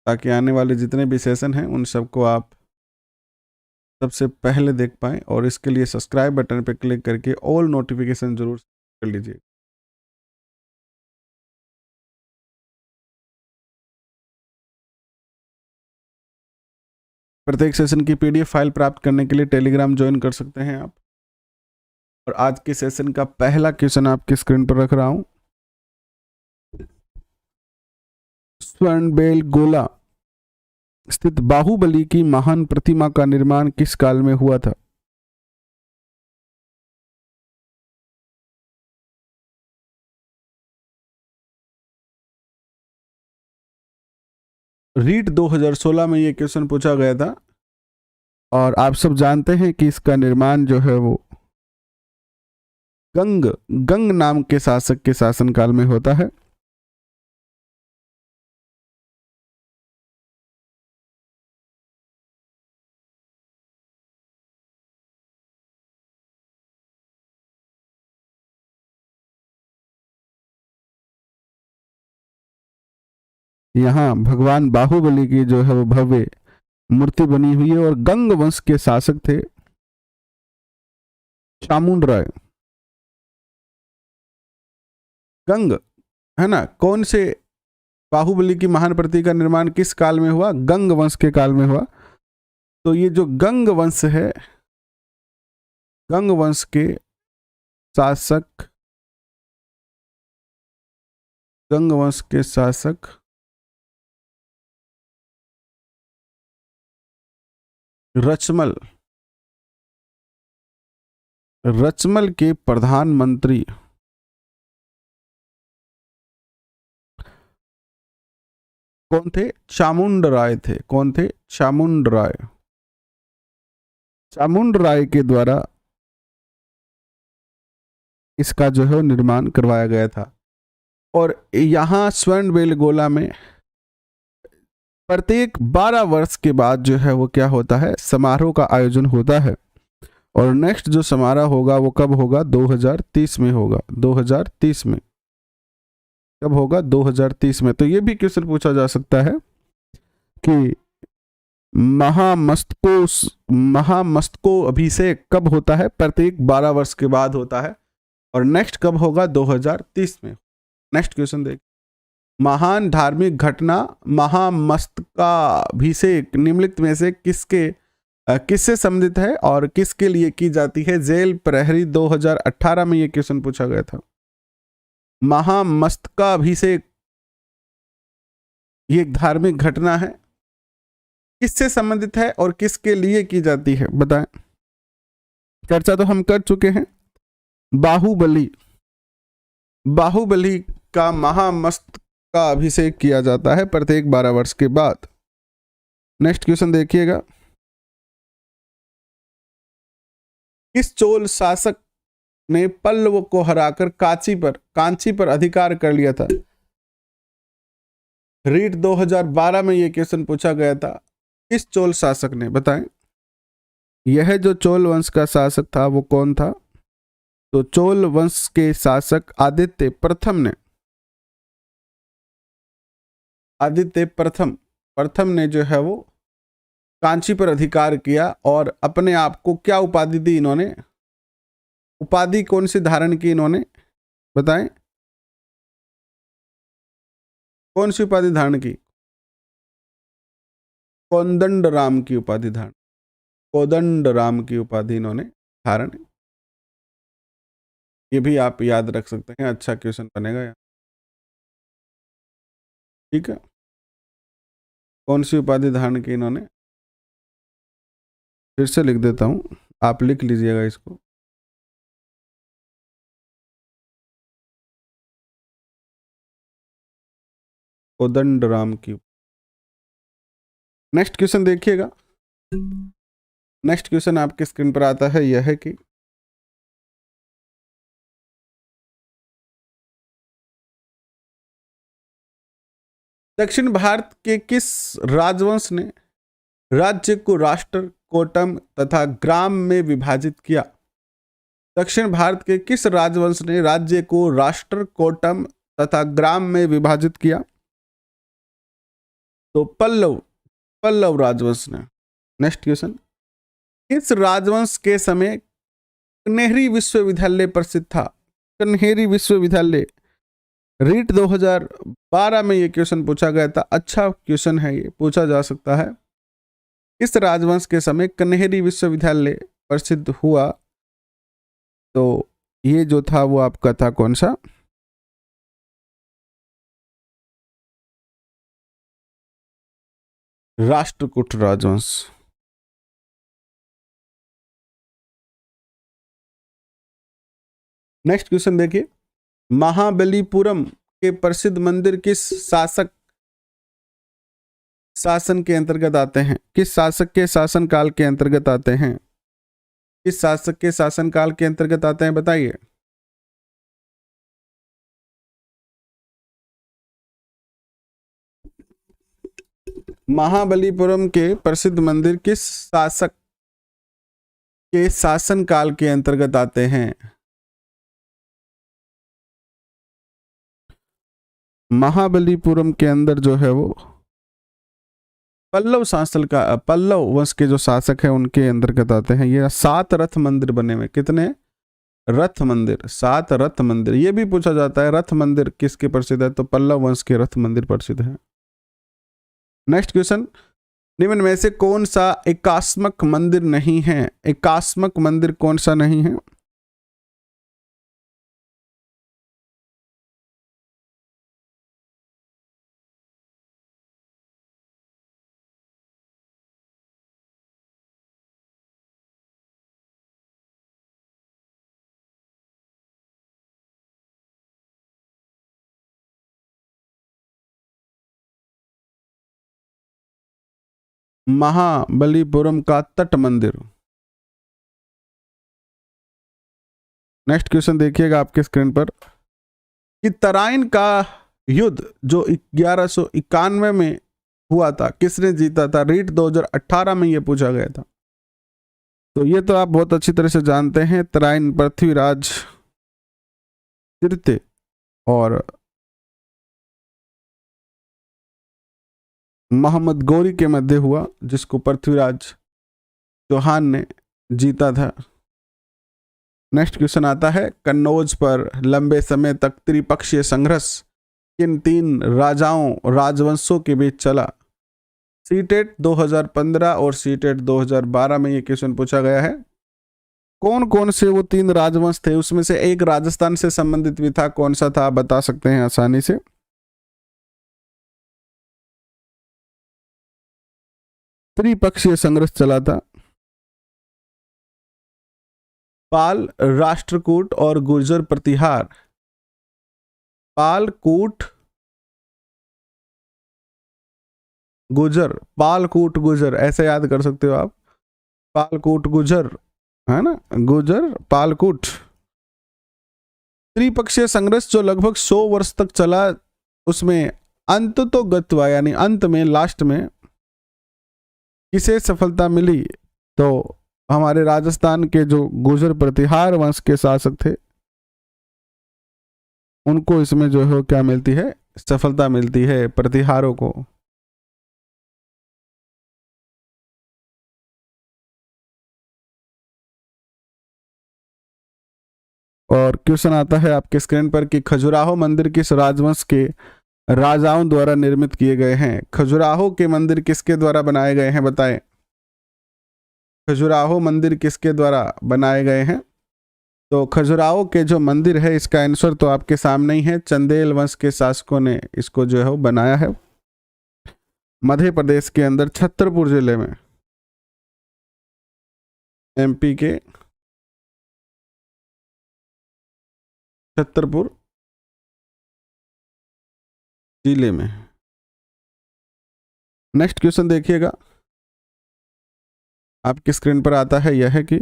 ताकि आने वाले जितने भी सेशन हैं उन सबको आप सबसे पहले देख पाएँ। और इसके लिए सब्सक्राइब बटन पर क्लिक करके ऑल नोटिफिकेशन जरूर कर लीजिए। प्रत्येक सेशन की पीडीएफ फाइल प्राप्त करने के लिए टेलीग्राम ज्वाइन कर सकते हैं आप। और आज के सेशन का पहला क्वेश्चन आपकी स्क्रीन पर रख रहा हूं। स्वर्णबेलगोला स्थित बाहुबली की महान प्रतिमा का निर्माण किस काल में हुआ था? रीट 2016 में ये क्वेश्चन पूछा गया था। और आप सब जानते हैं कि इसका निर्माण जो है वो गंग नाम के शासक के शासनकाल में होता है। यहाँ भगवान बाहुबली की जो है वो भव्य मूर्ति बनी हुई है। और गंग वंश के शासक थे चामुंड राय। गंग है ना, कौन से बाहुबली की महान प्रति का निर्माण किस काल में हुआ? गंग वंश के काल में हुआ। तो ये जो गंग वंश है, गंग वंश के शासक, गंग वंश के शासक रचमल, रचमल के प्रधानमंत्री कौन थे? चामुंड राय थे। कौन थे? चामुंड राय। चामुंड राय के द्वारा इसका जो है निर्माण करवाया गया था। और यहाँ स्वर्णबेलगोला में प्रत्येक 12 वर्ष के बाद जो है वो क्या होता है, समारोह का आयोजन होता है। और नेक्स्ट जो समारोह होगा वो कब होगा? 2030 में होगा। 2030 में कब होगा? 2030 में। तो ये भी क्वेश्चन पूछा जा सकता है कि महामस्तको अभिषेक कब होता है? प्रत्येक 12 वर्ष के बाद होता है। और नेक्स्ट कब होगा? 2030 में। नेक्स्ट क्वेश्चन देख, महान धार्मिक घटना महामस्तकाभिषेक निम्नलिखित में से किससे संबंधित है और किसके लिए की जाती है? जेल प्रहरी 2018 में ये क्वेश्चन पूछा गया था। महामस्तकाभिषेक ये एक धार्मिक घटना है, किससे संबंधित है और किसके लिए की जाती है? बताएं। चर्चा तो हम कर चुके हैं। बाहुबली का महामस्तका अभिषेक किया जाता है प्रत्येक 12 वर्ष के बाद। नेक्स्ट क्वेश्चन देखिएगा, किस चोल शासक ने पल्लव को हराकर कांची पर अधिकार कर लिया था? रीट 2012 में यह क्वेश्चन पूछा गया था। किस चोल शासक ने? बताएं। यह जो चोल वंश का शासक था वो कौन था? तो चोल वंश के शासक आदित्य प्रथम ने जो है वो कांची पर अधिकार किया। और अपने आप को क्या उपाधि दी इन्होंने? उपाधि कौन सी धारण की इन्होंने? बताएं, कौन सी उपाधि धारण की? कोदंडराम की उपाधि धारण, कोदंडराम की उपाधि इन्होंने धारण। ये भी आप याद रख सकते हैं, अच्छा क्वेश्चन बनेगा यहाँ। ठीक है, कौन सी उपाधि धारण की इन्होंने? फिर से लिख देता हूं, आप लिख लीजिएगा इसको। कोदंडराम की। नेक्स्ट क्वेश्चन देखिएगा। नेक्स्ट क्वेश्चन आपके स्क्रीन पर आता है, यह है कि दक्षिण भारत के किस राजवंश ने राज्य को राष्ट्र, कोटम तथा ग्राम में विभाजित किया? दक्षिण भारत के किस राजवंश ने राज्य को राष्ट्र, कोटम तथा ग्राम में विभाजित किया? तो पल्लव, पल्लव राजवंश ने। नेक्स्ट क्वेश्चन, किस राजवंश के समय कन्हेरी विश्वविद्यालय प्रसिद्ध था? कन्हेरी विश्वविद्यालय, रीट 2012 में ये क्वेश्चन पूछा गया था। अच्छा क्वेश्चन है, ये पूछा जा सकता है। किस राजवंश के समय कन्हेरी विश्वविद्यालय प्रसिद्ध हुआ? तो ये जो था वो आपका था कौन सा? राष्ट्रकूट राजवंश। नेक्स्ट क्वेश्चन देखिए, महाबलीपुरम के प्रसिद्ध मंदिर किस शासक शासन के अंतर्गत आते हैं? किस शासक के शासन काल के अंतर्गत आते हैं? किस शासक के शासन काल के अंतर्गत आते हैं, बताइए। महाबलीपुरम के प्रसिद्ध मंदिर किस शासक के शासन काल के अंतर्गत आते हैं? महाबलीपुरम के अंदर जो है वो पल्लव शासन का, पल्लव वंश के जो शासक है उनके अंतर्गत आते हैं। ये 7 रथ मंदिर बने हुए। कितने रथ मंदिर? 7 रथ मंदिर। ये भी पूछा जाता है रथ मंदिर किसके प्रसिद्ध है? तो पल्लव वंश के रथ मंदिर प्रसिद्ध है। नेक्स्ट क्वेश्चन, निम्न में से कौन सा एकास्मक मंदिर नहीं है? एकास्मक मंदिर कौन सा नहीं है? महाबलीपुरम का तट मंदिर। नेक्स्ट क्वेश्चन देखिएगा आपके स्क्रीन पर कि तराइन का युद्ध जो 1191 में हुआ था, किसने जीता था? रीट 2018 में यह पूछा गया था। तो ये तो आप बहुत अच्छी तरह से जानते हैं, तराइन पृथ्वीराज तृतीय और मोहम्मद गौरी के मध्य हुआ, जिसको पृथ्वीराज चौहान ने जीता था। नेक्स्ट क्वेश्चन आता है, कन्नौज पर लंबे समय तक त्रिपक्षीय संघर्ष किन 3 राजाओं राजवंशों के बीच चला? सीटेट 2015 और सीटेट 2012 में ये क्वेश्चन पूछा गया है। कौन कौन से वो 3 राजवंश थे? उसमें से एक राजस्थान से संबंधित भी था, कौन सा था आप बता सकते हैं आसानी से? त्रिपक्षीय संघर्ष चला था। पाल, राष्ट्रकूट और गुर्जर प्रतिहार। पाल, कूट, गुजर, पाल कूट गुजर, ऐसे याद कर सकते हो आप। पाल कूट गुजर, है ना, गुजर पालकूट। त्रिपक्षीय संघर्ष जो लगभग 100 वर्ष तक चला, उसमें अंत तो गत्वा यानी अंत में लास्ट में किसे सफलता मिली? तो हमारे राजस्थान के जो गुर्जर प्रतिहार वंश के शासक थे उनको इसमें जो है क्या मिलती है? सफलता मिलती है, प्रतिहारों को। और क्वेश्चन आता है आपके स्क्रीन पर कि खजुराहो मंदिर किस राजवंश के राजाओं द्वारा निर्मित किए गए हैं? खजुराहो के मंदिर किसके द्वारा बनाए गए हैं, बताएं। खजुराहो मंदिर किसके द्वारा बनाए गए हैं? तो खजुराहो के जो मंदिर है, इसका आंसर तो आपके सामने ही है, चंदेल वंश के शासकों ने इसको जो है वो बनाया है, मध्य प्रदेश के अंदर छतरपुर जिले में, एमपी के छतरपुर जिले में। नेक्स्ट क्वेश्चन देखिएगा, आपकी स्क्रीन पर आता है, यह है कि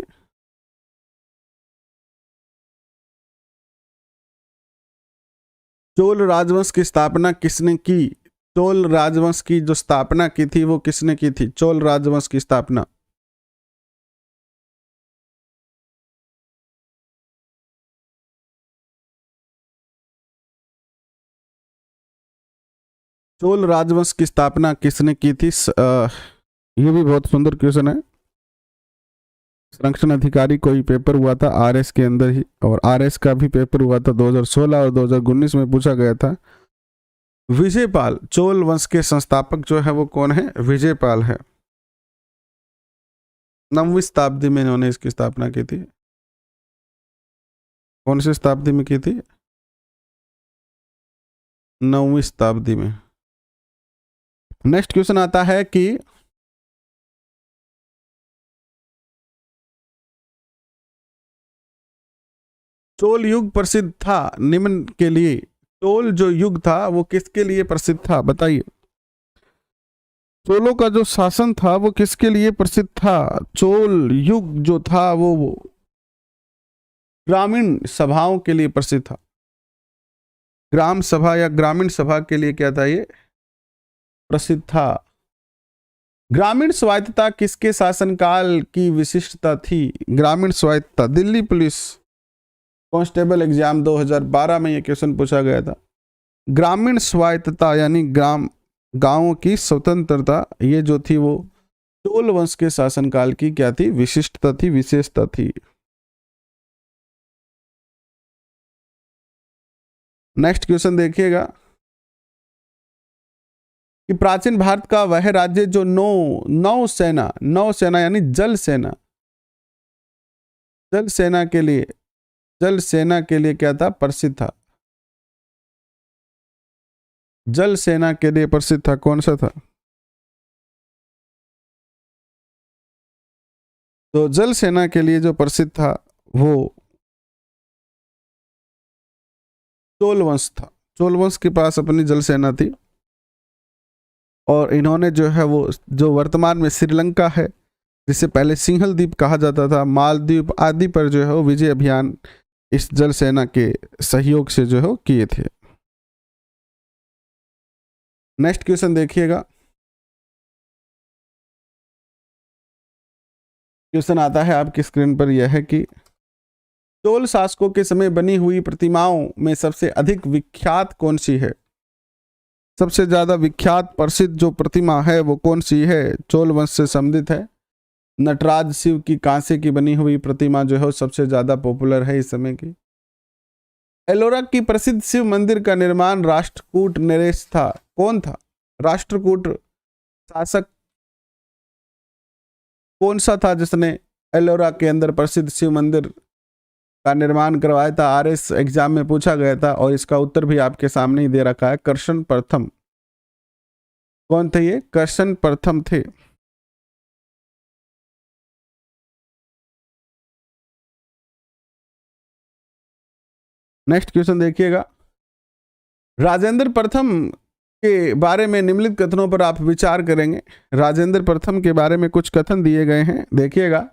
चोल राजवंश की स्थापना किसने की? चोल राजवंश की जो स्थापना की थी वो किसने की थी? चोल राजवंश की स्थापना। चोल राजवंश की स्थापना किसने की थी? ये भी बहुत सुंदर क्वेश्चन है। संरक्षण अधिकारी कोई पेपर हुआ था आरएस के अंदर ही, और आरएस का भी पेपर हुआ था 2016 और 2019 में पूछा गया था। विजयपाल, चोल वंश के संस्थापक जो है वो कौन है? विजयपाल है। 9वीं शताब्दी में इन्होंने इसकी स्थापना की थी। कौन सी शताब्दी में की थी? 9वीं शताब्दी में। नेक्स्ट क्वेश्चन आता है कि चोल युग प्रसिद्ध था निम्न के लिए। चोल जो युग था वो किसके लिए प्रसिद्ध था? बताइए। चोलों का जो शासन था वो किसके लिए प्रसिद्ध था? चोल युग जो था वो ग्रामीण सभाओं के लिए प्रसिद्ध था। ग्राम सभा या ग्रामीण सभा के लिए क्या था? ये प्रसिद्ध था। ग्रामीण स्वायत्तता किसके शासनकाल की विशिष्टता थी? ग्रामीण स्वायत्तता, दिल्ली पुलिस कांस्टेबल एग्जाम 2012 में यह क्वेश्चन पूछा गया था। ग्रामीण स्वायत्तता यानी गांवों की स्वतंत्रता, ये जो थी वो चोल वंश के शासनकाल की क्या थी? विशिष्टता थी, विशेषता थी। नेक्स्ट क्वेश्चन देखिएगा कि प्राचीन भारत का वह राज्य जो नौसेना यानी जल सेना के लिए क्या था? प्रसिद्ध था। जल सेना के लिए प्रसिद्ध था, कौन सा था? तो जल सेना के लिए जो प्रसिद्ध था वो चोल वंश था। चोल वंश के पास अपनी जल सेना थी, और इन्होंने जो है वो जो वर्तमान में श्रीलंका है, जिसे पहले सिंहल द्वीप कहा जाता था, मालदीव आदि पर जो है वो विजय अभियान इस जल सेना के सहयोग से जो है किए थे। नेक्स्ट क्वेश्चन देखिएगा। क्वेश्चन आता है आपकी स्क्रीन पर, यह है कि चोल शासकों के समय बनी हुई प्रतिमाओं में सबसे अधिक विख्यात कौन सी है? सबसे ज्यादा विख्यात प्रसिद्ध जो प्रतिमा है वो कौन सी है? चोल वंश से संबंधित है। नटराज शिव की कांसे की बनी हुई प्रतिमा जो है सबसे ज्यादा पॉपुलर है इस समय की। एलोरा की प्रसिद्ध शिव मंदिर का निर्माण राष्ट्रकूट नरेश था। कौन था? राष्ट्रकूट शासक कौन सा था जिसने एलोरा के अंदर प्रसिद्ध शिव मंदिर का निर्माण करवाया था? आरएस एग्जाम में पूछा गया था, और इसका उत्तर भी आपके सामने ही दे रखा है, करशन प्रथम। कौन थे ये? करशन प्रथम थे। नेक्स्ट क्वेश्चन देखिएगा। राजेंद्र प्रथम के बारे में निम्नलिखित कथनों पर आप विचार करेंगे। राजेंद्र प्रथम के बारे में कुछ कथन दिए गए हैं, देखिएगा।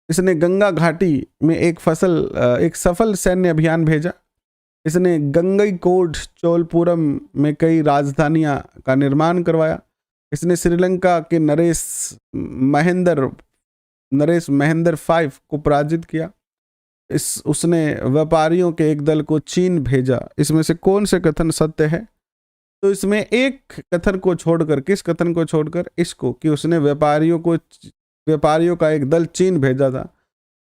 इसने गंगा घाटी में एक सफल सैन्य अभियान भेजा। इसने गंगईकोंड चोलपुरम में कई राजधानियां का निर्माण करवाया। इसने श्रीलंका के नरेश महेंद्र 5 को पराजित किया। उसने व्यापारियों के एक दल को चीन भेजा। इसमें से कौन से कथन सत्य है? तो इसमें एक कथन को छोड़कर, किस कथन को छोड़कर? इसको, कि उसने व्यापारियों का एक दल चीन भेजा था,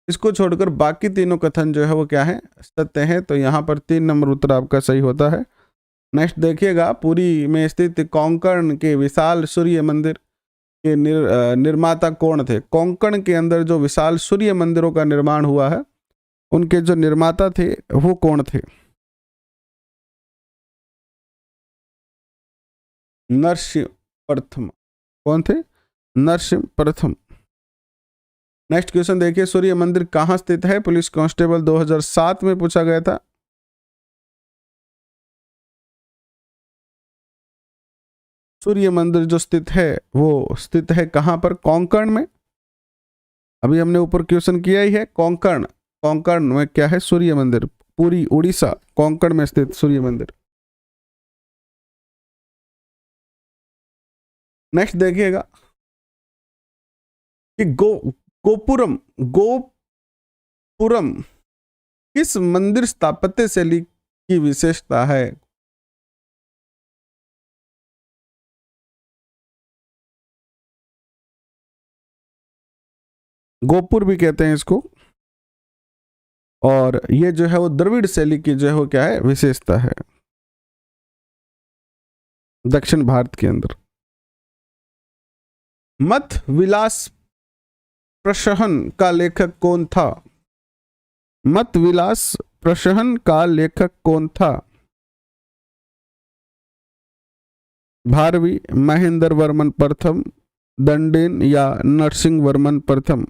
इसको छोड़कर बाकी तीनों कथन जो है वो क्या है? सत्य है। तो यहाँ पर 3 नंबर उत्तर आपका सही होता है। नेक्स्ट देखिएगा। पुरी में स्थित कोंकण के विशाल सूर्य मंदिर के निर्माता कौन थे? कोंकण के अंदर जो विशाल सूर्य मंदिरों का निर्माण हुआ है, उनके जो निर्माता थे वो कौन थे? नरसिंह प्रथम। कौन थे? नरसिंह प्रथम। नेक्स्ट क्वेश्चन देखिए। सूर्य मंदिर कहाँ स्थित है? पुलिस कांस्टेबल 2007 में पूछा गया था। सूर्य मंदिर जो स्थित है वो स्थित है कहाँ पर? कोंकण में। अभी हमने ऊपर क्वेश्चन किया ही है, कोंकण। कोंकण में क्या है? सूर्य मंदिर। पूरी उड़ीसा, कोंकण में स्थित सूर्य मंदिर। नेक्स्ट देखिएगा कि गोपुरम किस मंदिर स्थापत्य शैली की विशेषता है? गोपुर भी कहते हैं इसको। और ये जो है वो द्रविड़ शैली की जो है वो क्या है, विशेषता है दक्षिण भारत के अंदर। मत विलास प्रशहन का लेखक कौन था? मत विलास प्रशहन का लेखक कौन था? भारवी, महेंद्र वर्मन प्रथम, दंडेन या नरसिंह वर्मन प्रथम?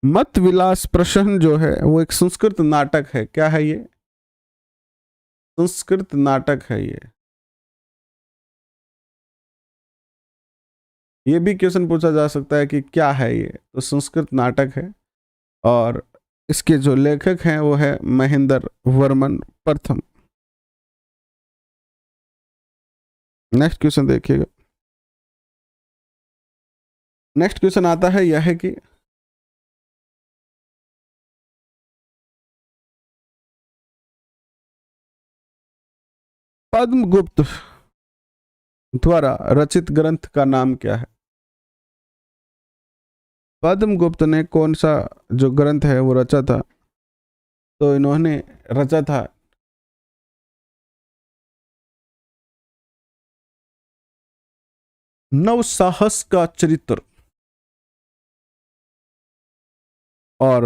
मत विलास प्रशहन जो है वो एक संस्कृत नाटक है। क्या है ये? संस्कृत नाटक है ये भी क्वेश्चन पूछा जा सकता है कि क्या है ये, तो संस्कृत नाटक है और इसके जो लेखक हैं वो है महेंद्र वर्मन प्रथम। नेक्स्ट क्वेश्चन देखिएगा। नेक्स्ट क्वेश्चन आता है यह है कि पद्मगुप्त द्वारा रचित ग्रंथ का नाम क्या है? पद्मगुप्त ने कौन सा जो ग्रंथ है वो रचा था? तो इन्होंने रचा था नवसाहस का चरित्र। और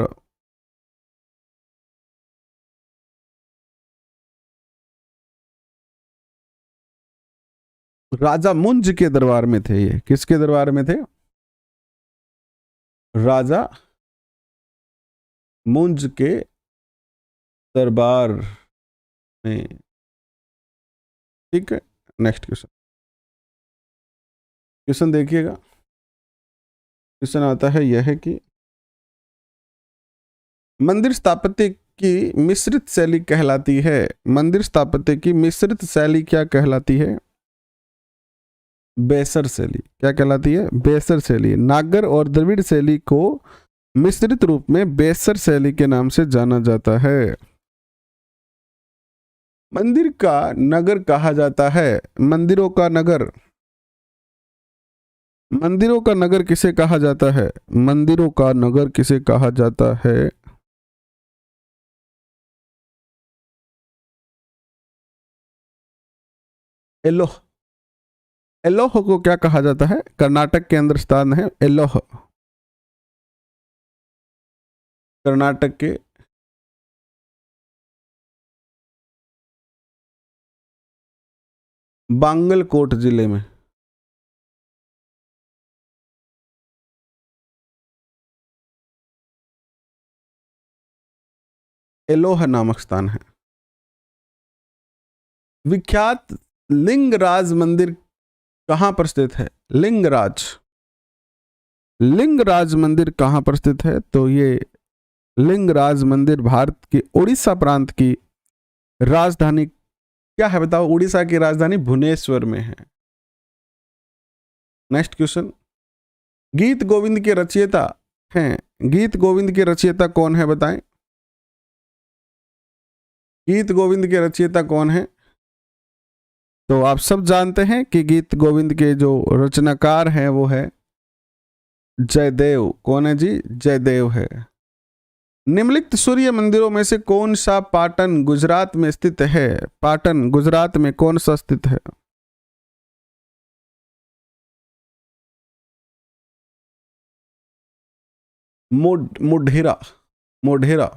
राजा मुंज के दरबार में थे ये। किसके दरबार में थे? राजा मुंज के दरबार में। ठीक है, नेक्स्ट क्वेश्चन। क्वेश्चन देखिएगा। क्वेश्चन आता है यह है कि मंदिर स्थापत्य की मिश्रित शैली कहलाती है। मंदिर स्थापत्य की मिश्रित शैली क्या कहलाती है? बेसर शैली। क्या कहलाती है? बेसर शैली। नागर और द्रविड़ शैली को मिश्रित रूप में बेसर शैली के नाम से जाना जाता है। मंदिर का नगर कहा जाता है। मंदिरों का नगर। मंदिरों का नगर किसे कहा जाता है? मंदिरों का नगर किसे कहा जाता है? एलोह। एलोह को क्या कहा जाता है? कर्नाटक के अंदर स्थान है एलोह। कर्नाटक के बांगलकोट जिले में। एलोह नामक स्थान है। विख्यात लिंगराज मंदिर कहां पर स्थित है? लिंगराज। लिंगराज मंदिर कहां पर स्थित है? तो ये लिंगराज मंदिर भारत के उड़ीसा प्रांत की राजधानी क्या है बताओ? उड़ीसा की राजधानी भुवनेश्वर में है। Next question. गीत गोविंद के रचयिता हैं। गीत गोविंद के रचयिता कौन है बताएं? गीत गोविंद के रचयिता कौन है? तो आप सब जानते हैं कि गीत गोविंद के जो रचनाकार हैं वो है जयदेव। कौन है जी? जयदेव है। निम्नलिखित सूर्य मंदिरों में से कौन सा पाटन गुजरात में स्थित है? पाटन गुजरात में कौन सा स्थित है? मोढेरा। मोढेरा।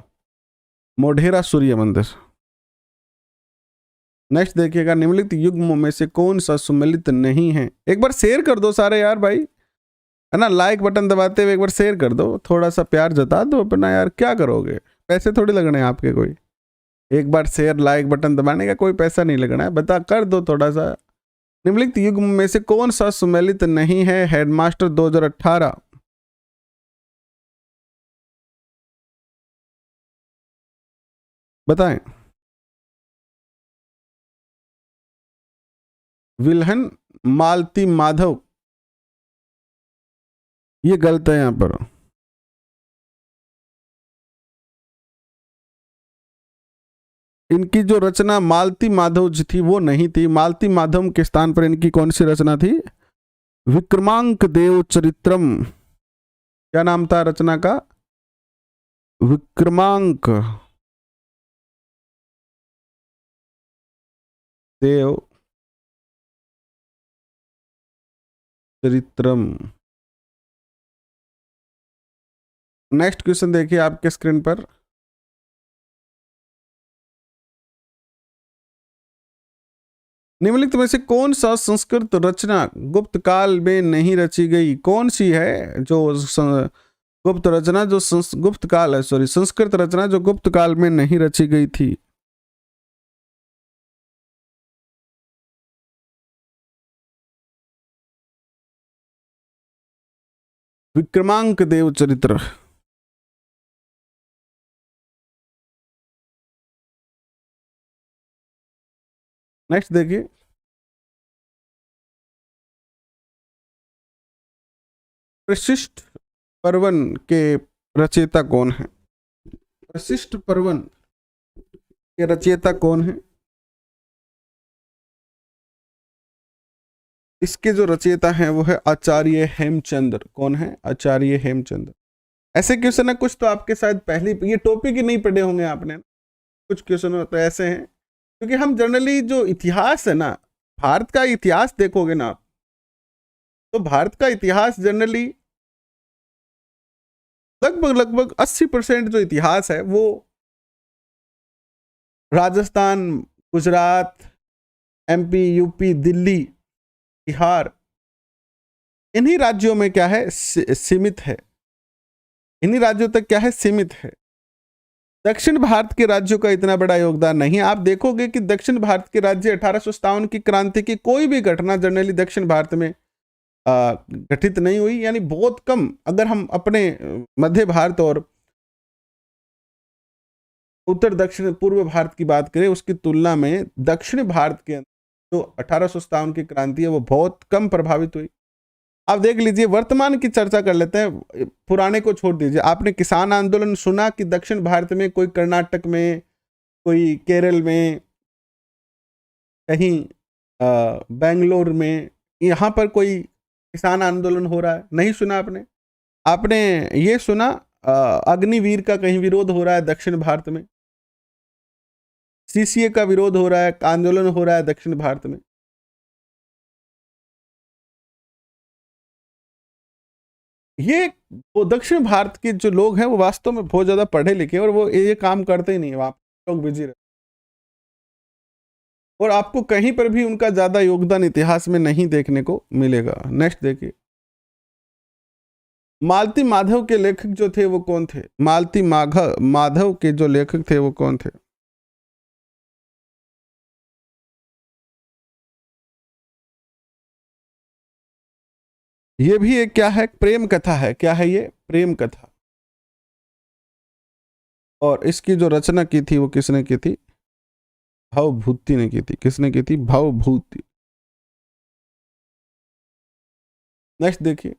मोढेरा सूर्य मंदिर। नेक्स्ट देखिएगा। निम्नलिखित युग्मों में से कौन सा सुमेलित नहीं है? एक बार शेयर कर दो सारे यार भाई, है ना। लाइक बटन दबाते हुए एक बार शेयर कर दो, थोड़ा सा प्यार जता दो अपना यार। क्या करोगे, पैसे थोड़ी लगने हैं आपके कोई। एक बार शेयर लाइक बटन दबाने का कोई पैसा नहीं लगना है, बता कर दो थोड़ा सा। निम्नलिखित युग्म में से कौन सा सुमेलित नहीं है? हेडमास्टर 2018। बताएं। विल्हन मालती माधव, ये गलत है यहां पर। इनकी जो रचना मालती माधव जी थी वो नहीं थी। मालती माधव के स्थान पर इनकी कौन सी रचना थी? विक्रमांक देव चरित्रम। क्या नाम था रचना का? विक्रमांक देव चरित्रम। नेक्स्ट क्वेश्चन देखिए आपके स्क्रीन पर। निम्नलिखित में से कौन सा संस्कृत रचना गुप्त काल में नहीं रची गई? कौन सी है जो गुप्त रचना जो गुप्त काल है, सॉरी, संस्कृत रचना जो गुप्त काल में नहीं रची गई थी? विक्रमांक देव चरित्र। नेक्स्ट देखिए। प्रशिष्ट पर्वन के रचयिता कौन है? प्रशिष्ट पर्वन के रचयिता कौन है? इसके जो रचयिता हैं वो है आचार्य हेमचंद्र। कौन है? आचार्य हेमचंद्र। ऐसे क्वेश्चन है कुछ तो आपके शायद पहले ये टॉपिक ही नहीं पढ़े होंगे आपने। कुछ क्वेश्चन तो ऐसे हैं क्योंकि हम जनरली जो इतिहास है ना, भारत का इतिहास देखोगे ना आप, तो भारत का इतिहास जनरली लगभग 80% जो इतिहास है वो राजस्थान, गुजरात, एमपी, यूपी, दिल्ली, बिहार, इन्हीं राज्यों में क्या है सीमित है। इन्हीं राज्यों तक क्या है सीमित है। दक्षिण भारत के राज्यों का इतना बड़ा योगदान नहीं। आप देखोगे कि दक्षिण भारत के राज्य 1857 की क्रांति की कोई भी घटना जनरली दक्षिण भारत में घटित नहीं हुई, यानी बहुत कम। अगर हम अपने मध्य भारत और उत्तर दक्षिण पूर्व भारत की बात करें, उसकी तुलना में दक्षिण भारत के जो 1857 की क्रांति है वो बहुत कम प्रभावित हुई। आप देख लीजिए, वर्तमान की चर्चा कर लेते हैं, पुराने को छोड़ दीजिए। आपने किसान आंदोलन सुना कि दक्षिण भारत में कोई कर्नाटक में, कोई केरल में, कहीं बेंगलोर में, यहाँ पर कोई किसान आंदोलन हो रहा है? नहीं सुना आपने। आपने ये सुना अग्निवीर का कहीं विरोध हो रहा है दक्षिण भारत में, सीसीए का विरोध हो रहा है, आंदोलन हो रहा है दक्षिण भारत में। ये वो दक्षिण भारत के जो लोग हैं वो वास्तव में बहुत ज्यादा पढ़े लिखे और वो ये काम करते ही नहीं है, वहां लोग बिजी रहते और आपको कहीं पर भी उनका ज्यादा योगदान इतिहास में नहीं देखने को मिलेगा। नेक्स्ट देखिए। मालती माधव के लेखक जो थे वो कौन थे? मालती माधव के जो लेखक थे वो कौन थे? ये भी एक क्या है? प्रेम कथा है। क्या है ये? प्रेम कथा। और इसकी जो रचना की थी वो किसने की थी? भवभूति ने की थी। किसने की थी? भवभूति। नेक्स्ट देखिए।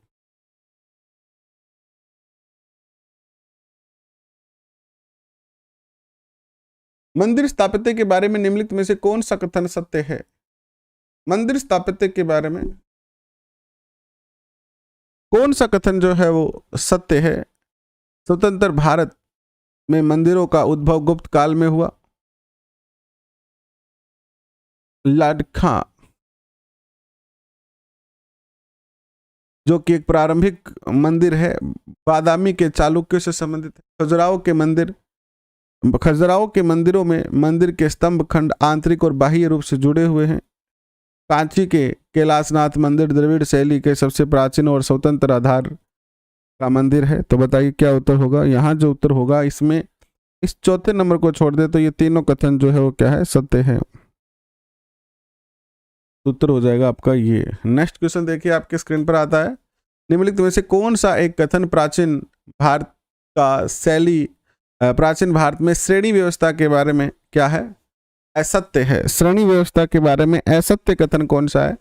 मंदिर स्थापत्य के बारे में निम्नलिखित में से कौन सा कथन सत्य है? मंदिर स्थापत्य के बारे में कौन सा कथन जो है वो सत्य है? स्वतंत्र भारत में मंदिरों का उद्भव गुप्त काल में हुआ। लाडखा, जो कि एक प्रारंभिक मंदिर है, बादामी के चालुक्यों से संबंधित है। खजुराहो के मंदिरों में मंदिर के स्तंभ खंड आंतरिक और बाह्य रूप से जुड़े हुए हैं। कांची के कैलाशनाथ मंदिर द्रविड़ शैली के सबसे प्राचीन और स्वतंत्र आधार का मंदिर है। तो बताइए क्या उत्तर होगा? यहाँ जो उत्तर होगा इसमें इस चौथे नंबर को छोड़ दे तो ये तीनों कथन जो है वो क्या है? सत्य है। उत्तर हो जाएगा आपका ये। नेक्स्ट क्वेश्चन देखिए आपके स्क्रीन पर आता है। निम्नलिखित में से कौन सा एक कथन प्राचीन भारत का शैली प्राचीन भारत में श्रेणी व्यवस्था के बारे में क्या है? असत्य है। श्रेणी व्यवस्था के बारे में असत्य कथन कौन सा है?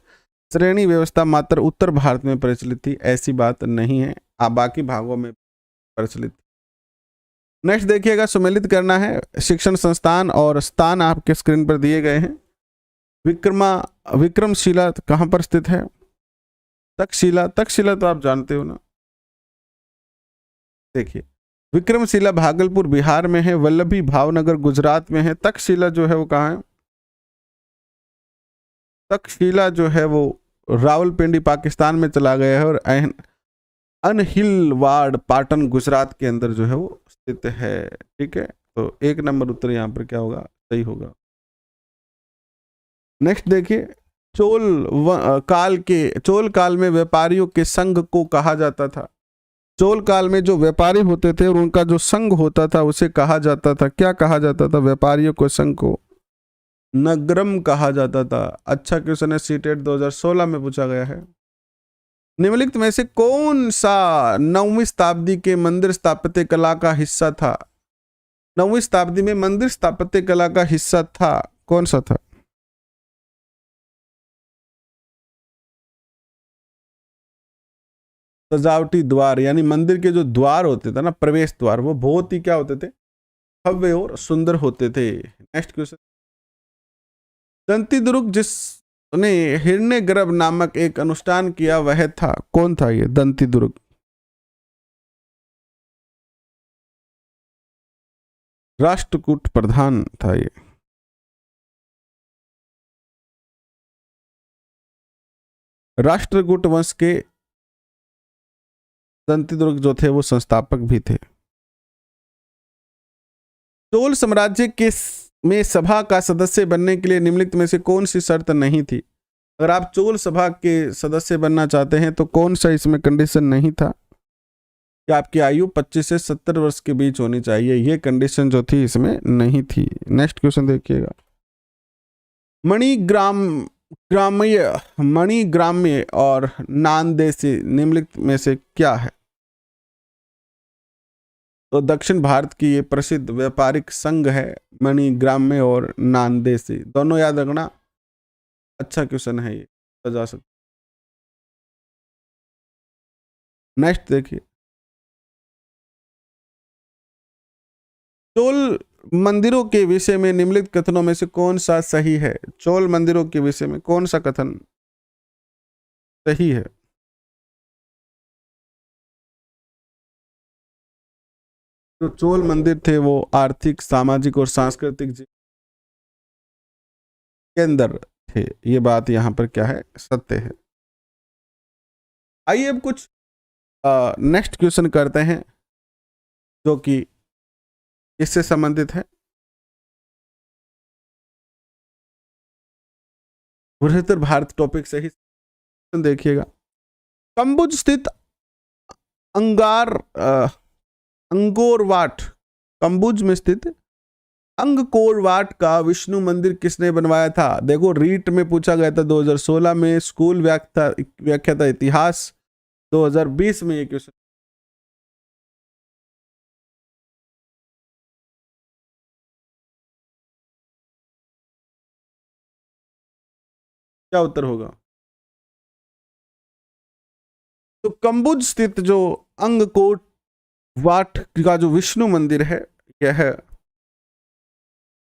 श्रेणी व्यवस्था मात्र उत्तर भारत में प्रचलित थी, ऐसी बात नहीं है, आप बाकी भागों में प्रचलित। नेक्स्ट देखिएगा, सुमेलित करना है। शिक्षण संस्थान और स्थान आपके स्क्रीन पर दिए गए हैं। विक्रमशिला कहाँ पर स्थित है? तक्षशिला। तक्षशिला तो आप जानते हो ना। देखिए विक्रमशिला भागलपुर बिहार में है, वल्लभी भावनगर गुजरात में है, तक्षशिला जो है वो कहाँ है, तक्षशिला जो है वो रावलपिंडी पाकिस्तान में चला गया है, और अनहिलवाड़ पाटन गुजरात के अंदर जो है वो स्थित है। ठीक है, तो 1 नंबर उत्तर यहाँ पर क्या होगा, सही होगा। नेक्स्ट देखिए, चोल काल में व्यापारियों के संघ को कहा जाता था। चोल काल में जो व्यापारी होते थे और उनका जो संघ होता था उसे कहा जाता था, क्या कहा जाता था, व्यापारियों को संघ को नगरम कहा जाता था। अच्छा क्वेश्चन है, सीटेट 2016 में पूछा गया है। निम्नलिखित में से कौन सा 9वीं शताब्दी के मंदिर स्थापत्य कला का हिस्सा था? 9वीं शताब्दी में मंदिर स्थापत्य कला का हिस्सा था, कौन सा था? सजावटी द्वार, यानी मंदिर के जो द्वार होते थे ना, प्रवेश द्वार, वो बहुत ही क्या होते थे, भव्य और सुंदर होते थे। नेक्स्ट क्वेश्चन, दंती दुर्ग जिसने हिरण्यगर्भ नामक एक अनुष्ठान किया वह था, कौन था ये दंती दुर्ग? राष्ट्रकूट प्रधान था ये। राष्ट्रकूट वंश के दंती दुर्ग जो थे वो संस्थापक भी थे। चोल साम्राज्य के में सभा का सदस्य बनने के लिए निम्नलिखित में से कौन सी शर्त नहीं थी? अगर आप चोल सभा के सदस्य बनना चाहते हैं तो कौन सा इसमें कंडीशन नहीं था? कि आपकी आयु 25 से 70 वर्ष के बीच होनी चाहिए, ये कंडीशन जो थी इसमें नहीं थी। नेक्स्ट क्वेश्चन देखिएगा, मणिग्राम्य और नानदेशी निम्नलिखित में से क्या है? तो दक्षिण भारत की ये प्रसिद्ध व्यापारिक संघ है मणिग्राम्य और नानदेशी, दोनों याद रखना। अच्छा क्वेश्चन है ये, तो जा सकता। नेक्स्ट देखिए, चोल मंदिरों के विषय में निम्नलिखित कथनों में से कौन सा सही है? चोल मंदिरों के विषय में कौन सा कथन सही है? जो चोल मंदिर थे वो आर्थिक, सामाजिक और सांस्कृतिक केंद्र थे, ये बात यहाँ पर क्या है, सत्य है। आइए अब कुछ नेक्स्ट क्वेश्चन करते हैं जो कि इससे संबंधित है। बृहत्तर भारत टॉपिक से ही देखिएगा, कंबुज स्थित अंगोरवाट, कंबुज में स्थित अंगकोरवाट का विष्णु मंदिर किसने बनवाया था? देखो रीट में पूछा गया था 2016 में, स्कूल व्याख्याता इतिहास 2020 में ये क्वेश्चन। क्या उत्तर होगा? तो कंबुज स्थित जो अंगकोरवाट का जो विष्णु मंदिर है, यह है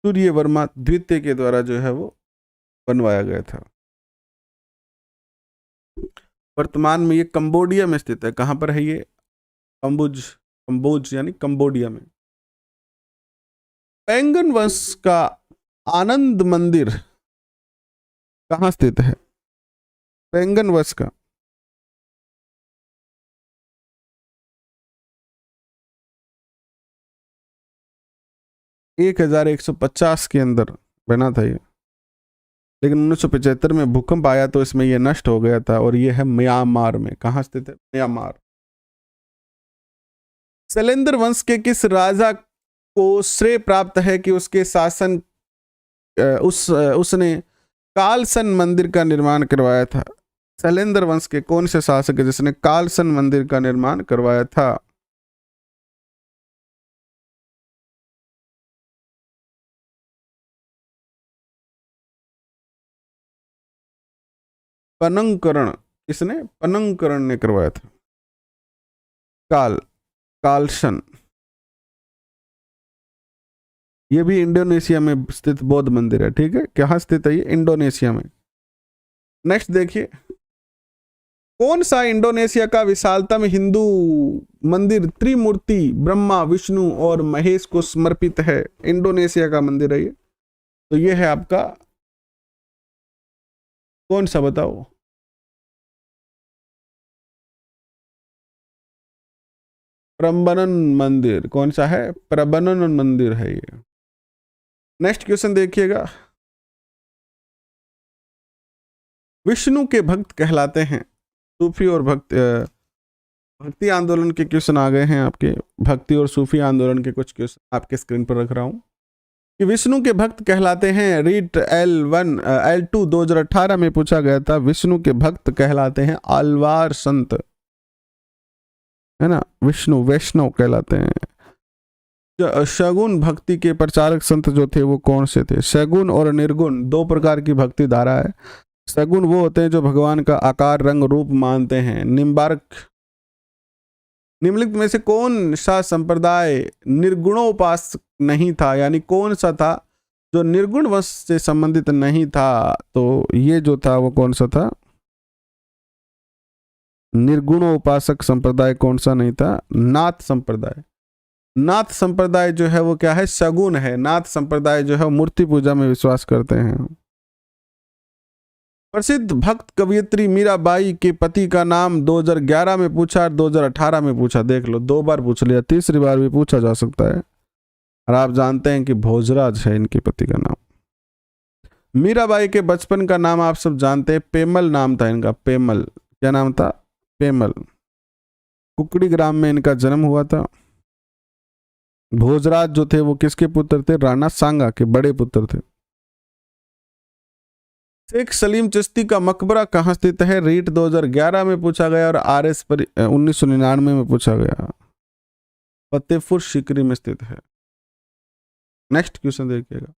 सूर्यवर्मा द्वितीय के द्वारा जो है वो बनवाया गया था। वर्तमान में ये कंबोडिया में स्थित है। कहां पर है ये? कंबोज यानी कंबोडिया में। पैंगन वंश का आनंद मंदिर कहां स्थित है? पैंगन वंश का 1150 के अंदर बना था ये, लेकिन 1975 में भूकंप आया तो इसमें ये नष्ट हो गया था, और ये है म्यांमार में। कहां स्थित है? म्यांमार। शैलेंद्र वंश के किस राजा को श्रेय प्राप्त है कि उसके शासन उसने कालसन मंदिर का निर्माण करवाया था? शैलेंद्र वंश के कौन से शासक है जिसने कालसन मंदिर का निर्माण करवाया था? पनंकरण, किसने? पनंकरण ने करवाया था। कालसन, ये भी इंडोनेशिया में स्थित बौद्ध मंदिर है। ठीक है, कहाँ स्थित है ये? इंडोनेशिया में। नेक्स्ट देखिए, कौन सा इंडोनेशिया का विशालतम हिंदू मंदिर त्रिमूर्ति ब्रह्मा विष्णु और महेश को समर्पित है? इंडोनेशिया का मंदिर है ये। तो ये है आपका कौन सा, बताओ? प्रबनन मंदिर। कौन सा है? प्रबनन मंदिर है ये। नेक्स्ट क्वेश्चन देखिएगा। विष्णु के भक्त कहलाते हैं। सूफी और भक्ति आंदोलन के क्वेश्चन आ गए हैं आपके। भक्ति और सूफी आंदोलन के कुछ क्वेश्चन आपके स्क्रीन पर रख रहा हूं कि विष्णु के भक्त कहलाते हैं। रीट L2 2018 में पूछा गया था। विष्णु के भक्त कहलाते हैं आलवार संत, है ना। विष्णु वैष्णव कहलाते हैं। शगुन भक्ति के प्रचारक संत जो थे वो कौन से थे? सगुन और निर्गुण दो प्रकार की भक्ति धारा है। सगुन वो होते हैं जो भगवान का आकार रंग रूप मानते हैं। निम्नलिखित में से कौन सा संप्रदाय निर्गुणोपासक नहीं था? यानी कौन सा था जो निर्गुण वश से संबंधित नहीं था? तो ये जो था वो कौन सा था? निर्गुणोपासक संप्रदाय कौन सा नहीं था? नाथ संप्रदाय। नाथ संप्रदाय जो है वो क्या है? सगुन है। नाथ संप्रदाय जो है मूर्ति पूजा में विश्वास करते हैं। प्रसिद्ध भक्त कवयित्री मीराबाई के पति का नाम 2011 में पूछा और 2018 में पूछा। देख लो, दो बार पूछ लिया, तीसरी बार भी पूछा जा सकता है। और आप जानते हैं कि भोजराज है इनके पति का नाम। मीराबाई के बचपन का नाम आप सब जानते हैं, पेमल नाम था इनका। पेमल, क्या नाम था? पेमल। कुकड़ी ग्राम में इनका जन्म हुआ था। भोजराज जो थे वो किसके पुत्र थे? राणा सांगा के बड़े पुत्र थे। शेख सलीम चिश्ती का मकबरा कहाँ स्थित है? रीट 2011 में पूछा गया और RS पर 1999 में पूछा गया। फतेहपुर सीकरी में स्थित है। नेक्स्ट क्वेश्चन देखिएगा।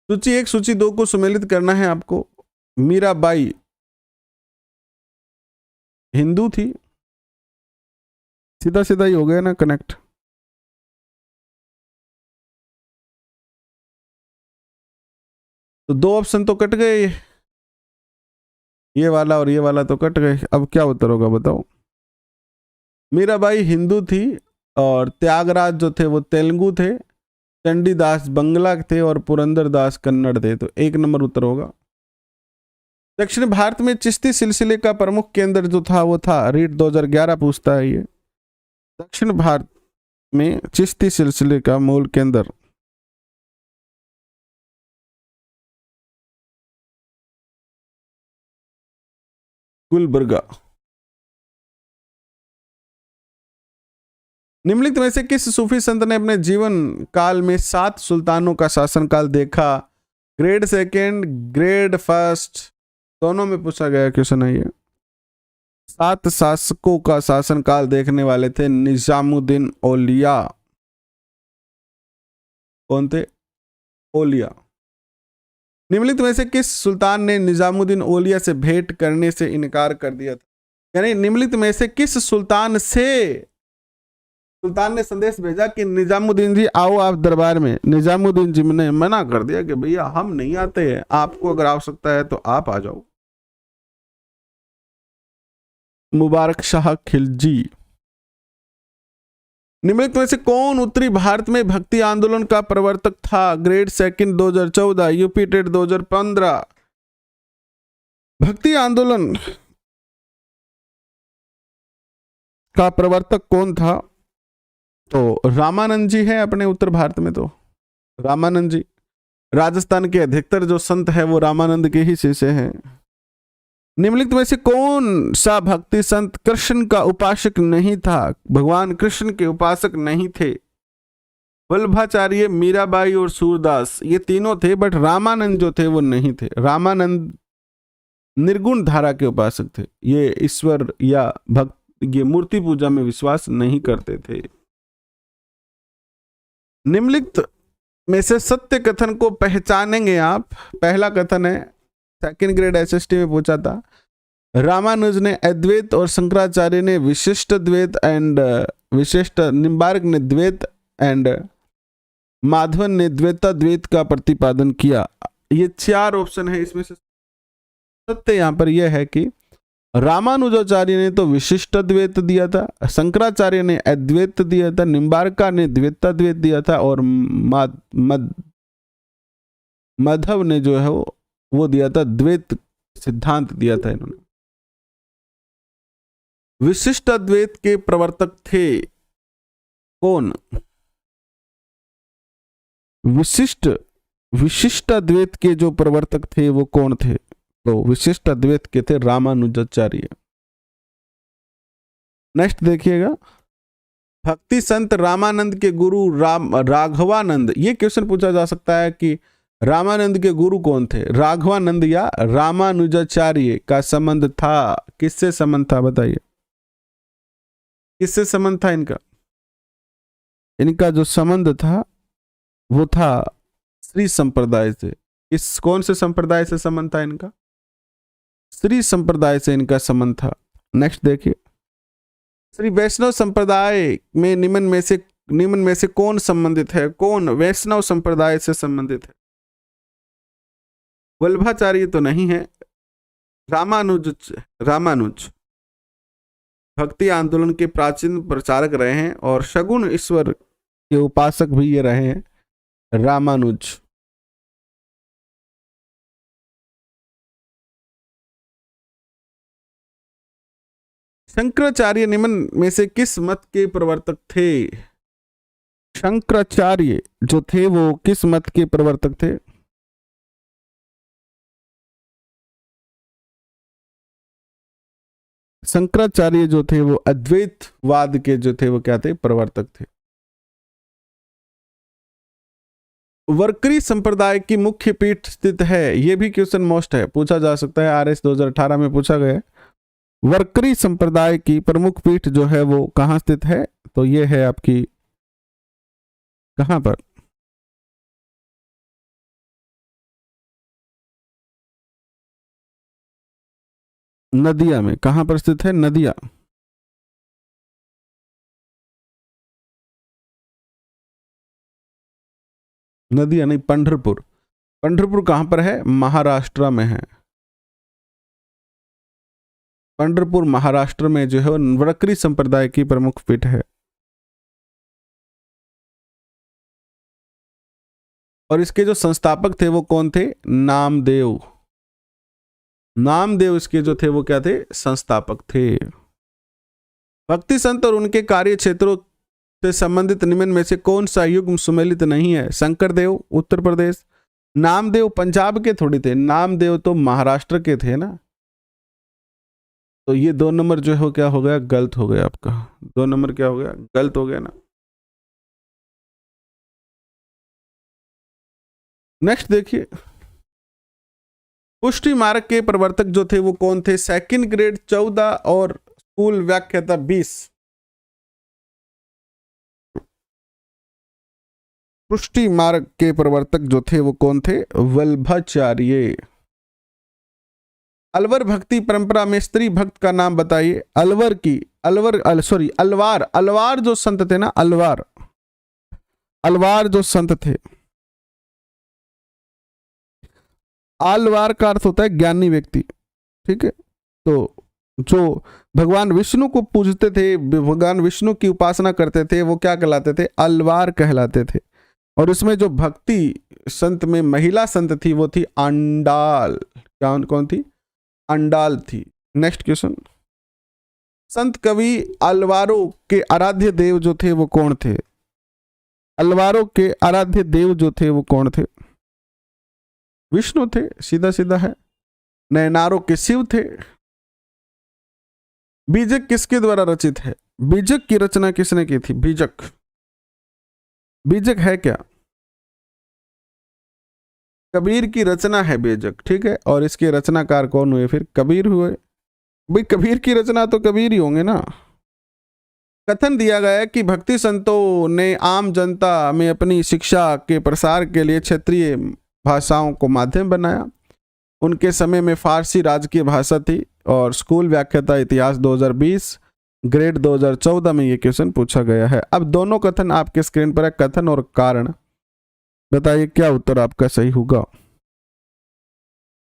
सूची 1 सूची 2 को सुमेलित करना है आपको। मीराबाई हिंदू थी, सीधा सीधा ही हो गया ना कनेक्ट। तो दो ऑप्शन तो कट गए, ये वाला और ये वाला तो कट गए। अब क्या उत्तर होगा बताओ? मीराबाई हिंदू थी और त्यागराज जो थे वो तेलुगु थे, चंडीदास बंगला थे और पुरंदरदास कन्नड़ थे। तो 1 नंबर उत्तर होगा। दक्षिण भारत में चिश्ती सिलसिले का प्रमुख केंद्र जो था वो था, रीट 2011 पूछता है ये। दक्षिण भारत में चिश्ती सिलसिले का मूल केंद्र गुलबर्गा। निम्नलिखित में से किस सूफी संत ने अपने जीवन काल में 7 सुल्तानों का शासनकाल देखा? ग्रेड 2, ग्रेड 1 दोनों में पूछा गया क्वेश्चन है ये। 7 शासकों का शासनकाल देखने वाले थे निजामुद्दीन औलिया। कौन थे? औलिया। निम्नलिखित में से किस सुल्तान ने निजामुद्दीन औलिया से भेंट करने से इनकार कर दिया था? यानी निम्नलिखित में से किस सुल्तान ने संदेश भेजा कि निजामुद्दीन जी आओ आप दरबार में? निजामुद्दीन जी ने मना कर दिया कि भैया हम नहीं आते हैं, आपको अगर आवश्यकता है तो आप आ जाओ। मुबारक शाह खिलजी। निम्नलिखित में से कौन उत्तरी भारत में भक्ति आंदोलन का प्रवर्तक था? Grade 2 2014, UP TET 2015। भक्ति आंदोलन का प्रवर्तक कौन था? तो रामानंद जी है अपने उत्तर भारत में। तो रामानंद जी, राजस्थान के अधिकतर जो संत है वो रामानंद के ही शिष्य हैं। निम्नलिखित में से कौन सा भक्ति संत कृष्ण का उपासक नहीं था? भगवान कृष्ण के उपासक नहीं थे। वल्लभाचार्य, मीराबाई और सूरदास ये तीनों थे, बट रामानंद जो थे वो नहीं थे। रामानंद निर्गुण धारा के उपासक थे। ये ईश्वर या भक्त, ये मूर्ति पूजा में विश्वास नहीं करते थे। निम्नलिखित में से सत्य कथन को पहचानेंगे आप। पहला कथन है, 2nd ग्रेड SST में पूछा था, रामानुज ने अद्वैत और शंकराचार्य ने विशिष्ट द्वैत एंड विशिष्ट, निम्बार्क ने द्वैत एंड माधवन ने द्वैताद्वैत का प्रतिपादन किया। ये 4 ऑप्शन है, इसमें से सत्य यहाँ पर यह है कि रामानुजाचार्य ने तो विशिष्ट द्वैत दिया था, शंकराचार्य ने अद्वैत दिया था, निम्बारका ने द्वैताद्वैत दिया था, और माधव ने जो है वो दिया था द्वैत सिद्धांत दिया था इन्होंने। विशिष्ट अद्वैत के प्रवर्तक थे कौन? विशिष्ट अद्वैत के जो प्रवर्तक थे वो कौन थे? तो विशिष्ट अद्वैत के थे रामानुजाचार्य। नेक्स्ट देखिएगा, भक्ति संत रामानंद के गुरु राघवानंद। ये क्वेश्चन पूछा जा सकता है कि रामानंद के गुरु कौन थे, राघवानंद या रामानुजाचार्य का संबंध था? किससे संबंध था बताइए, किससे संबंध था इनका? इनका जो संबंध था वो था श्री संप्रदाय से। इस कौन से संप्रदाय से संबंध था इनका? श्री संप्रदाय से इनका संबंध था। नेक्स्ट देखिए, श्री वैष्णव संप्रदाय में निम्न में से कौन संबंधित है? कौन वैष्णव संप्रदाय से संबंधित है? वल्लभाचार्य तो नहीं है। रामानुज भक्ति आंदोलन के प्राचीन प्रचारक रहे हैं और सगुण ईश्वर के उपासक भी ये रहे हैं, रामानुज। शंकराचार्य निम्न में से किस मत के प्रवर्तक थे? शंकराचार्य जो थे वो किस मत के प्रवर्तक थे? शंकराचार्य जो थे वो अद्वैतवाद के जो थे वो क्या थे? प्रवर्तक थे। वर्करी संप्रदाय की मुख्य पीठ स्थित है। यह भी क्वेश्चन मोस्ट है, पूछा जा सकता है, आरएस 2018 में पूछा गया। वर्करी संप्रदाय की प्रमुख पीठ जो है वो कहाँ स्थित है? तो ये है आपकी कहाँ पर? नदिया में। कहाँ पर स्थित है? नदिया। नदिया नहीं, पंढरपुर। पंढरपुर कहाँ पर है? महाराष्ट्र में है। पंढरपुर महाराष्ट्र में जो है वर्करी संप्रदाय की प्रमुख पीठ है। और इसके जो संस्थापक थे वो कौन थे? नामदेव। नामदेव इसके जो थे वो क्या थे? संस्थापक थे। भक्ति संत और उनके कार्य क्षेत्रों से संबंधित निम्न में से कौन सा युग्म सुमेलित नहीं है? शंकरदेव उत्तर प्रदेश, नामदेव पंजाब के थोड़ी थे, नामदेव तो महाराष्ट्र के थे ना। तो ये 2 नंबर जो है क्या हो गया? गलत हो गया आपका। 2 नंबर क्या हो गया? गलत हो गया ना। नेक्स्ट देखिए, पुष्टि मार्ग के प्रवर्तक जो थे वो कौन थे? सेकंड ग्रेड 14 और स्कूल व्याख्याता 20। पुष्टि मार्ग के प्रवर्तक जो थे वो कौन थे? वल्लभाचार्य। अलवर भक्ति परंपरा में स्त्री भक्त का नाम बताइए। अलवार जो संत थे ना, अलवार जो संत थे, अलवार का अर्थ होता है ज्ञानी व्यक्ति, ठीक है। तो जो भगवान विष्णु को पूजते थे, भगवान विष्णु की उपासना करते थे, वो क्या कहलाते थे? अलवार कहलाते थे। और इसमें जो भक्ति संत में महिला संत थी वो थी अंडाल। कौन थी? अंडाल थी। नेक्स्ट क्वेश्चन, संत कवि अलवारों के आराध्य देव जो थे वो कौन थे? अलवारों के आराध्य देव जो थे वो कौन थे? विष्णु थे, सीधा सीधा है। नयनारों के शिव थे। बीजक किसके द्वारा रचित है? बीजक की रचना किसने की थी? बीजक है क्या? कबीर की रचना है बीजक, ठीक है। और इसके रचनाकार कौन हुए? फिर कबीर हुए। भाई कबीर की रचना तो कबीर ही होंगे ना। कथन दिया गया है कि भक्ति संतों ने आम जनता में अपनी शिक्षा के प्रसार के लिए क्षेत्रीय भाषाओं को माध्यम बनाया। उनके समय में फारसी राजकीय भाषा थी। और स्कूल व्याख्याता इतिहास 2020 ग्रेड 2014 में ये क्वेश्चन पूछा गया है। अब दोनों कथन आपके स्क्रीन पर है, कथन और कारण। बताइए क्या उत्तर आपका सही होगा।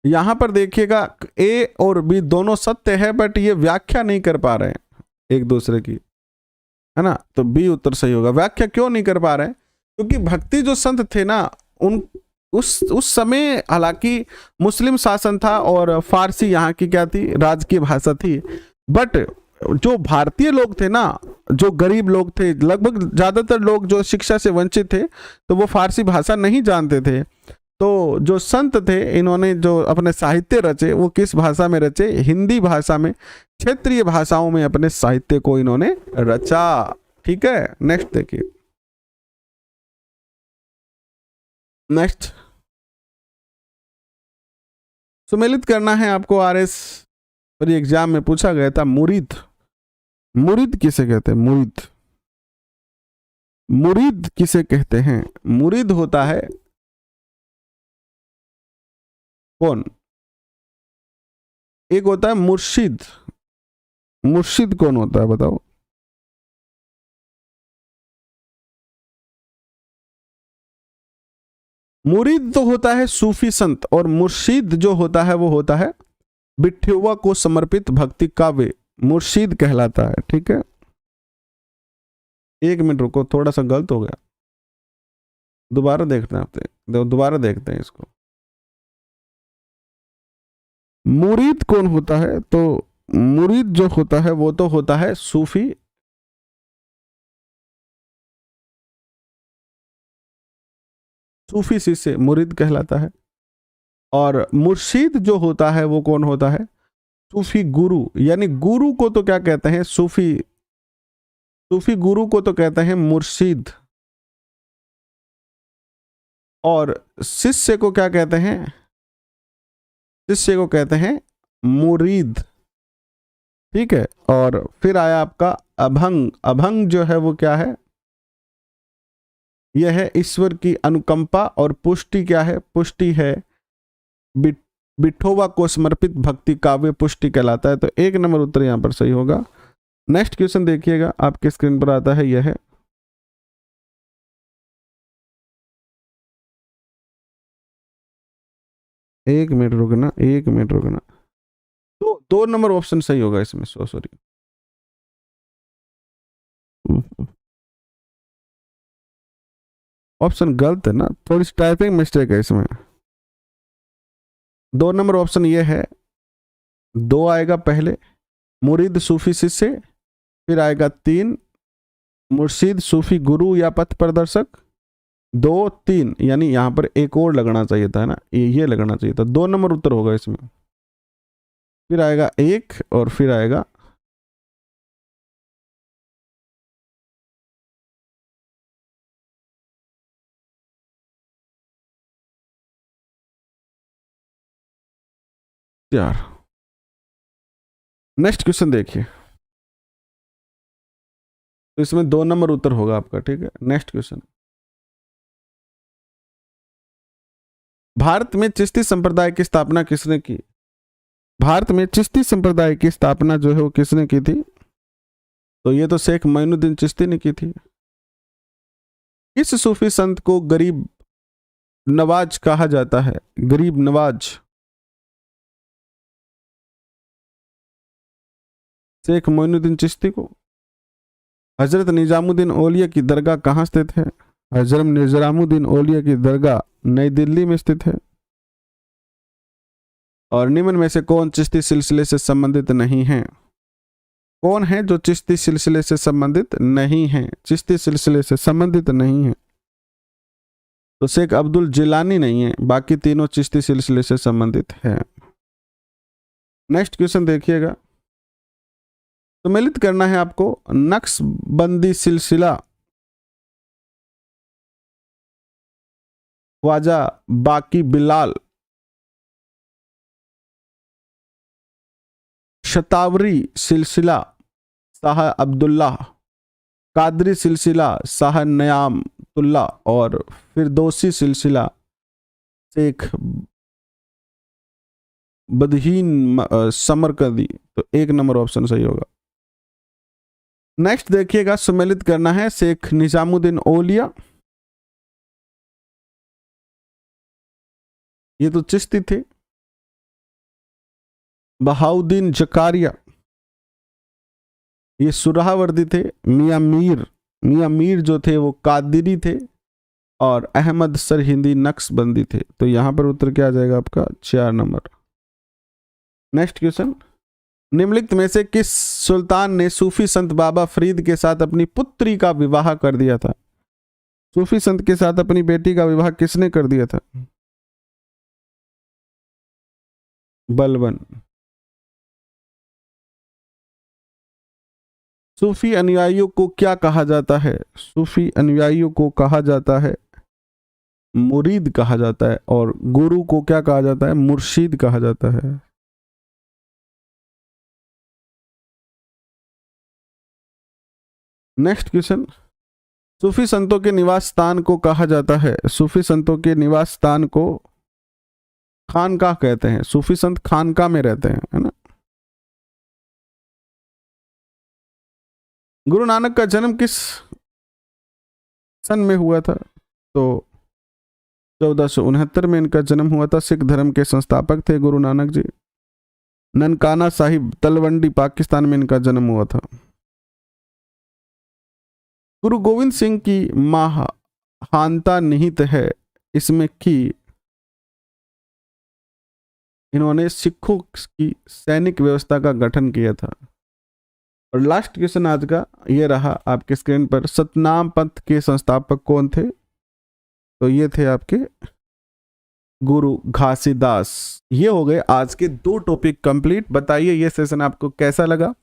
यहां पर देखिएगा ए और बी दोनों सत्य है, बट ये व्याख्या नहीं कर पा रहे हैं एक दूसरे की, है ना। तो बी उत्तर सही होगा। व्याख्या क्यों नहीं कर पा रहे हैं? क्योंकि भक्ति जो संत थे ना, उन उस समय हालांकि मुस्लिम शासन था और फारसी यहाँ की क्या थी, राजकीय भाषा थी, बट जो भारतीय लोग थे ना, जो गरीब लोग थे, लगभग ज्यादातर लोग जो शिक्षा से वंचित थे, तो वो फारसी भाषा नहीं जानते थे। तो जो संत थे, इन्होंने जो अपने साहित्य रचे वो किस भाषा में रचे? हिंदी भाषा में, क्षेत्रीय भाषाओं में अपने साहित्य को इन्होंने रचा। ठीक है, नेक्स्ट देखिए। नेक्स्ट, सुमेलित करना है आपको। आरएस पर एग्जाम में पूछा गया था, मुरीद, मुरीद किसे कहते हैं? मुरीद, मुरीद किसे कहते हैं? मुरीद होता है कौन? एक होता है मुर्शिद। मुर्शिद कौन होता है बताओ? मुरीद तो होता है सूफी संत, और मुर्शिद जो होता है वो होता है विठोबा को समर्पित भक्ति काव्य, मुर्शिद कहलाता है। ठीक है, एक मिनट रुको, थोड़ा सा गलत हो गया, दोबारा देखते हैं आप, दोबारा देखते हैं इसको। मुरीद कौन होता है? तो मुरीद जो होता है वो तो होता है सूफी, सूफी शिष्य मुरीद कहलाता है। और मुर्शिद जो होता है वो कौन होता है? सूफी गुरु, यानी गुरु को तो क्या कहते हैं? सूफी, सूफी गुरु को तो कहते हैं मुर्शिद, और शिष्य को क्या कहते हैं? शिष्य को कहते हैं मुरीद। ठीक है, और फिर आया आपका अभंग। अभंग जो है वो क्या है? यह है ईश्वर की अनुकंपा, और पुष्टि क्या है? पुष्टि है विठोबा को समर्पित भक्ति काव्य, पुष्टि कहलाता है। तो एक नंबर उत्तर यहां पर सही होगा। नेक्स्ट क्वेश्चन देखिएगा, आपके स्क्रीन पर आता है, यह है एक मिनट रुकना, एक मिनट रुकना, तो दो नंबर ऑप्शन सही होगा इसमें, सॉरी। ऑप्शन गलत है ना, थोड़ी टाइपिंग मिस्टेक है इसमें। दो नंबर ऑप्शन ये है, दो आएगा पहले, मुरीद सूफी शिष्य, फिर आएगा तीन, मुर्शिद सूफी गुरु या पथ प्रदर्शक, दो तीन, यानी यहां पर एक और लगना चाहिए था ना, ये लगना चाहिए था। दो नंबर उत्तर होगा इसमें, फिर आएगा एक, और फिर आएगा चार। नेक्स्ट क्वेश्चन देखिए, तो इसमें दो नंबर उत्तर होगा आपका। ठीक है, नेक्स्ट क्वेश्चन, भारत में चिश्ती संप्रदाय की स्थापना किसने की? भारत में चिश्ती संप्रदाय की स्थापना जो है वो किसने की थी? तो ये तो शेख मोइनुद्दीन चिश्ती ने की थी। इस सूफी संत को गरीब नवाज कहा जाता है, गरीब नवाज। शेख मोइनुद्दीन चिश्ती को। हजरत निजामुद्दीन औलिया की दरगाह कहाँ स्थित है? हजरत निजामुद्दीन औलिया की दरगाह नई दिल्ली में स्थित है। और निम्न में से कौन चिश्ती सिलसिले से संबंधित नहीं है? कौन है जो चिश्ती सिलसिले से संबंधित नहीं है? चिश्ती सिलसिले से संबंधित नहीं है तो शेख अब्दुल जिलानी नहीं है, बाकी तीनों चिश्ती सिलसिले से संबंधित है। नेक्स्ट क्वेश्चन देखिएगा, सम्मिलित करना है आपको, नक्शबंदी सिलसिला ख्वाजा बाकी बिलाल, शतावरी सिलसिला शाह अब्दुल्ला, कादरी सिलसिला शाह नयामतुल्ला, और फिरदौसी सिलसिला शेख बदहीन समरकंदी। तो एक नंबर ऑप्शन सही होगा। नेक्स्ट देखिएगा, सम्मिलित करना है शेख निजामुद्दीन औलिया, ये तो चिश्ती थे। बहाउद्दीन जकारिया, ये सुरावर्दी थे। मियां मीर जो थे वो कादिरी थे। और अहमद सरहिंदी नक्शबंदी थे। तो यहां पर उत्तर क्या आ जाएगा आपका 4 नंबर। नेक्स्ट क्वेश्चन, निम्नलिखित में से किस सुल्तान ने सूफी संत बाबा फरीद के साथ अपनी पुत्री का विवाह कर दिया था? सूफी संत के साथ अपनी बेटी का विवाह किसने कर दिया था? बलबन। सूफी अनुयायियों को क्या कहा जाता है? सूफी अनुयायियों को कहा जाता है मुरीद कहा जाता है। और गुरु को क्या कहा जाता है? मुर्शीद कहा जाता है। नेक्स्ट क्वेश्चन, सूफी संतों के निवास स्थान को कहा जाता है? सूफी संतों के निवास स्थान को खानकाह कहते हैं। सूफी संत खानकाह में रहते हैं, है ना। गुरु नानक का जन्म किस सन में हुआ था? तो 1469 में इनका जन्म हुआ था। सिख धर्म के संस्थापक थे गुरु नानक जी। ननकाना साहिब तलवंडी पाकिस्तान में इनका जन्म हुआ था। गुरु गोविंद सिंह की महानता निहित है इसमें कि इन्होंने सिखों की सैनिक व्यवस्था का गठन किया था। और लास्ट क्वेश्चन आज का ये रहा आपके स्क्रीन पर, सतनाम पंथ के संस्थापक कौन थे? तो ये थे आपके गुरु घासीदास। ये हो गए आज के 2 टॉपिक कंप्लीट। बताइए ये सेशन आपको कैसा लगा?